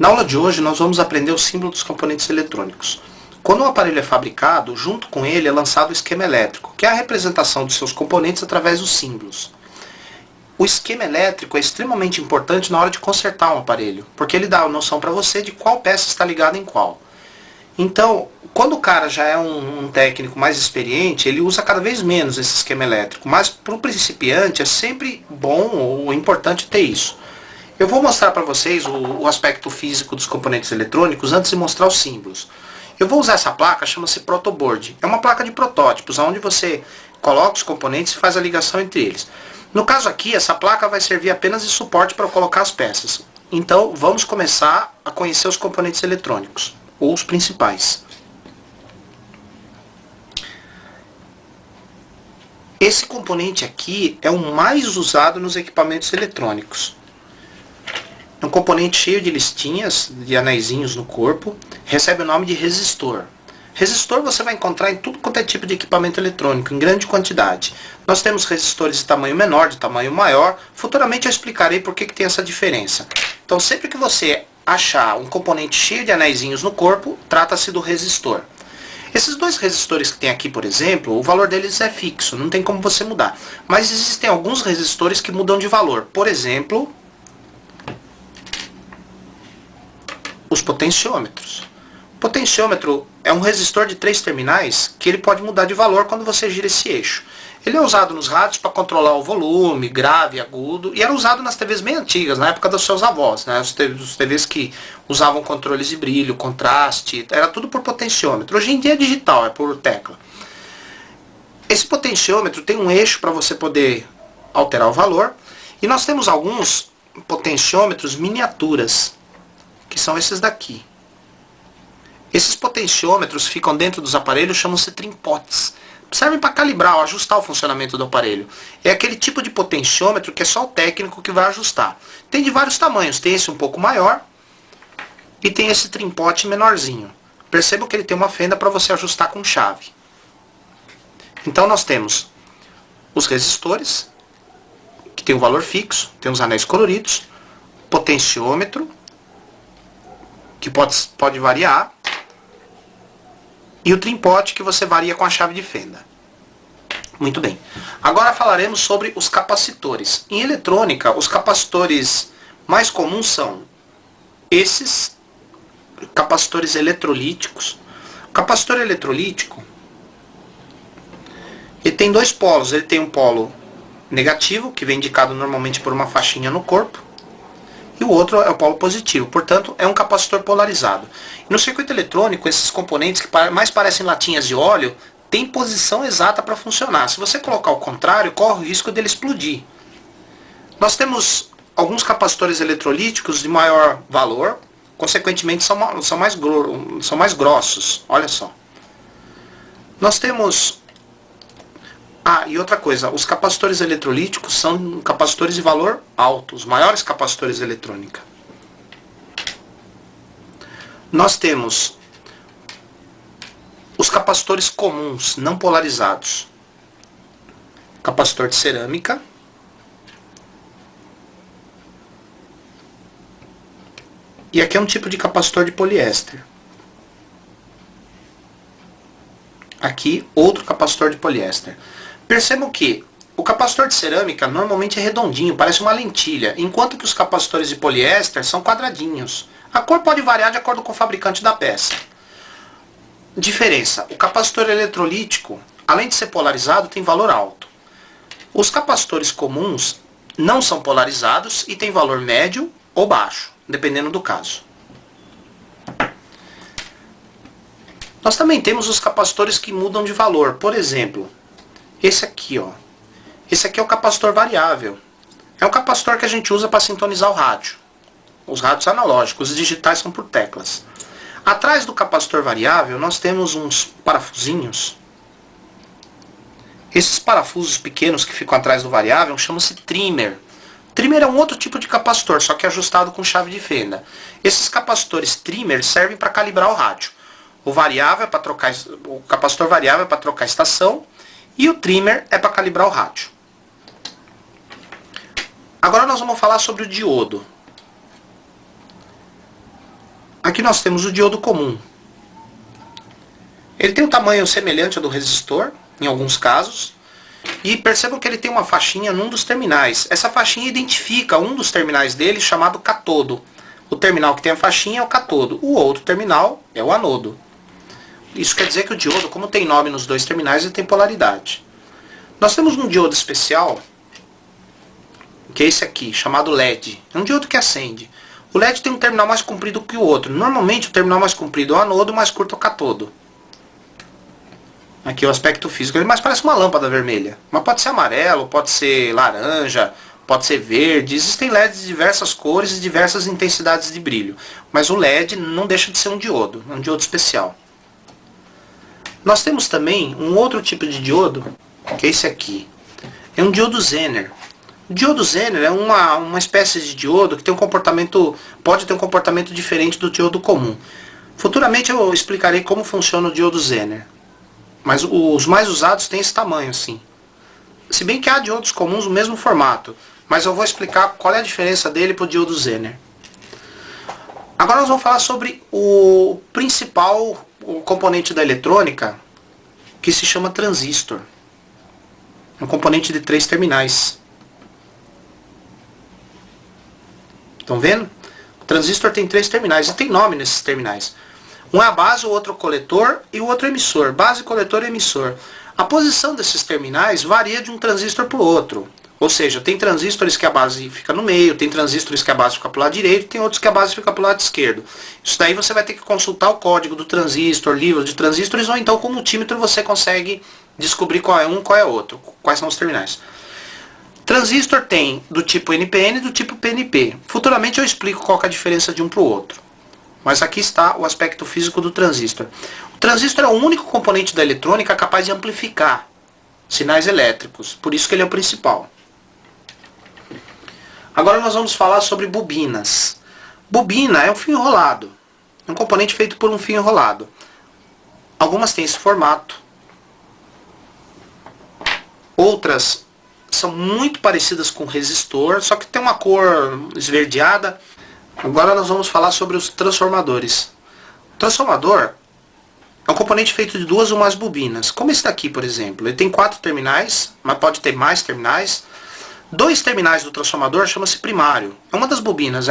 Na aula de hoje nós vamos aprender o símbolo dos componentes eletrônicos. Quando um aparelho é fabricado, junto com ele é lançado o esquema elétrico, que é a representação dos seus componentes através dos símbolos. O esquema elétrico é extremamente importante na hora de consertar um aparelho, porque ele dá a noção para você de qual peça está ligada em qual. Então, quando o cara já é um técnico mais experiente, ele usa cada vez menos esse esquema elétrico, mas para o principiante é sempre bom ou importante ter isso. Eu vou mostrar para vocês o aspecto físico dos componentes eletrônicos antes de mostrar os símbolos. Eu vou usar essa placa, chama-se protoboard. É uma placa de protótipos, onde você coloca os componentes e faz a ligação entre eles. No caso aqui, essa placa vai servir apenas de suporte para colocar as peças. Então, vamos começar a conhecer os componentes eletrônicos, ou os principais. Esse componente aqui é o mais usado nos equipamentos eletrônicos. É um componente cheio de listinhas, de anéisinhos no corpo, recebe o nome de resistor. Resistor você vai encontrar em tudo quanto é tipo de equipamento eletrônico, em grande quantidade. Nós temos resistores de tamanho menor, de tamanho maior. Futuramente eu explicarei por que tem essa diferença. Então sempre que você achar um componente cheio de anéisinhos no corpo, trata-se do resistor. Esses dois resistores que tem aqui, por exemplo, o valor deles é fixo, não tem como você mudar. Mas existem alguns resistores que mudam de valor. Por exemplo, os potenciômetros. O potenciômetro é um resistor de 3 terminais que ele pode mudar de valor quando você gira esse eixo. Ele é usado nos rádios para controlar o volume, grave, agudo, e era usado nas TVs bem antigas, na época dos seus avós, né? Os TVs que usavam controles de brilho, contraste, era tudo por potenciômetro. Hoje em dia é digital, é por tecla. Esse potenciômetro tem um eixo para você poder alterar o valor, e nós temos alguns potenciômetros miniaturas, que são esses daqui. Esses potenciômetros ficam dentro dos aparelhos, chamam-se trimpotes. Servem para calibrar ou ajustar o funcionamento do aparelho. É aquele tipo de potenciômetro que é só o técnico que vai ajustar. Tem de vários tamanhos, tem esse um pouco maior e tem esse trimpote menorzinho. Perceba que ele tem uma fenda para você ajustar com chave. Então nós temos os resistores, que tem um valor fixo, tem os anéis coloridos, potenciômetro, que pode variar, e o trimpote que você varia com a chave de fenda. Muito bem. Agora falaremos sobre os capacitores. Em eletrônica, os capacitores mais comuns são esses capacitores eletrolíticos. O capacitor eletrolítico, ele tem dois polos. Ele tem um polo negativo, que vem indicado normalmente por uma faixinha no corpo, e o outro é o polo positivo, portanto é um capacitor polarizado. E no circuito eletrônico, esses componentes que mais parecem latinhas de óleo, têm posição exata para funcionar. Se você colocar o contrário, corre o risco dele explodir. Nós temos alguns capacitores eletrolíticos de maior valor, consequentemente são mais grossos. Olha só. Nós temos... e outra coisa, os capacitores eletrolíticos são capacitores de valor alto, os maiores capacitores de eletrônica. Nós temos os capacitores comuns, não polarizados. Capacitor de cerâmica. E aqui é um tipo de capacitor de poliéster. Aqui, outro capacitor de poliéster. Percebam que o capacitor de cerâmica normalmente é redondinho, parece uma lentilha, enquanto que os capacitores de poliéster são quadradinhos. A cor pode variar de acordo com o fabricante da peça. Diferença: o capacitor eletrolítico, além de ser polarizado, tem valor alto. Os capacitores comuns não são polarizados e têm valor médio ou baixo, dependendo do caso. Nós também temos os capacitores que mudam de valor. Por exemplo, esse aqui, ó. Esse aqui é o capacitor variável. É um capacitor que a gente usa para sintonizar o rádio. Os rádios analógicos, os digitais são por teclas. Atrás do capacitor variável, nós temos uns parafusinhos. Esses parafusos pequenos que ficam atrás do variável chamam-se trimmer. Trimmer é um outro tipo de capacitor, só que ajustado com chave de fenda. Esses capacitores trimmer servem para calibrar o rádio. O capacitor variável é para trocar a estação e o trimmer é para calibrar o rádio. Agora nós vamos falar sobre o diodo. Aqui nós temos o diodo comum. Ele tem um tamanho semelhante ao do resistor, em alguns casos. E percebam que ele tem uma faixinha num dos terminais. Essa faixinha identifica um dos terminais dele chamado catodo. O terminal que tem a faixinha é o catodo. O outro terminal é o anodo. Isso quer dizer que o diodo, como tem nome nos dois terminais, ele tem polaridade. Nós temos um diodo especial, que é esse aqui, chamado LED. É um diodo que acende. O LED tem um terminal mais comprido que o outro. Normalmente o terminal mais comprido é o anodo, o mais curto é o catodo. Aqui é o aspecto físico. Ele mais parece uma lâmpada vermelha. Mas pode ser amarelo, pode ser laranja, pode ser verde. Existem LEDs de diversas cores e diversas intensidades de brilho. Mas o LED não deixa de ser um diodo. É um diodo especial. Nós temos também um outro tipo de diodo, que é esse aqui. É um diodo Zener. O diodo Zener é uma espécie de diodo que tem pode ter um comportamento diferente do diodo comum. Futuramente eu explicarei como funciona o diodo Zener. Mas os mais usados têm esse tamanho, assim. Se bem que há diodos comuns no mesmo formato. Mas eu vou explicar qual é a diferença dele para o diodo Zener. Agora nós vamos falar sobre o principal componente da eletrônica, que se chama transistor. É um componente de 3 terminais. Estão vendo? O transistor tem 3 terminais e tem nome nesses terminais. Um é a base, o outro é o coletor e o outro é emissor. Base, coletor e emissor. A posição desses terminais varia de um transistor para o outro. Ou seja, tem transistores que a base fica no meio, tem transistores que a base fica para o lado direito, tem outros que a base fica para o lado esquerdo. Isso daí você vai ter que consultar o código do transistor, livro de transistores, ou então com o multímetro você consegue descobrir qual é um e qual é outro, quais são os terminais. Transistor tem do tipo NPN e do tipo PNP. Futuramente eu explico qual é a diferença de um para o outro. Mas aqui está o aspecto físico do transistor. O transistor é o único componente da eletrônica capaz de amplificar sinais elétricos. Por isso que ele é o principal. Agora nós vamos falar sobre bobinas. Bobina é um fio enrolado. É um componente feito por um fio enrolado. Algumas têm esse formato. Outras são muito parecidas com resistor, só que tem uma cor esverdeada. Agora nós vamos falar sobre os transformadores. O transformador é um componente feito de 2 ou mais bobinas. Como esse daqui, por exemplo. Ele tem 4 terminais, mas pode ter mais terminais. 2 terminais do transformador chama-se primário. É uma das bobinas.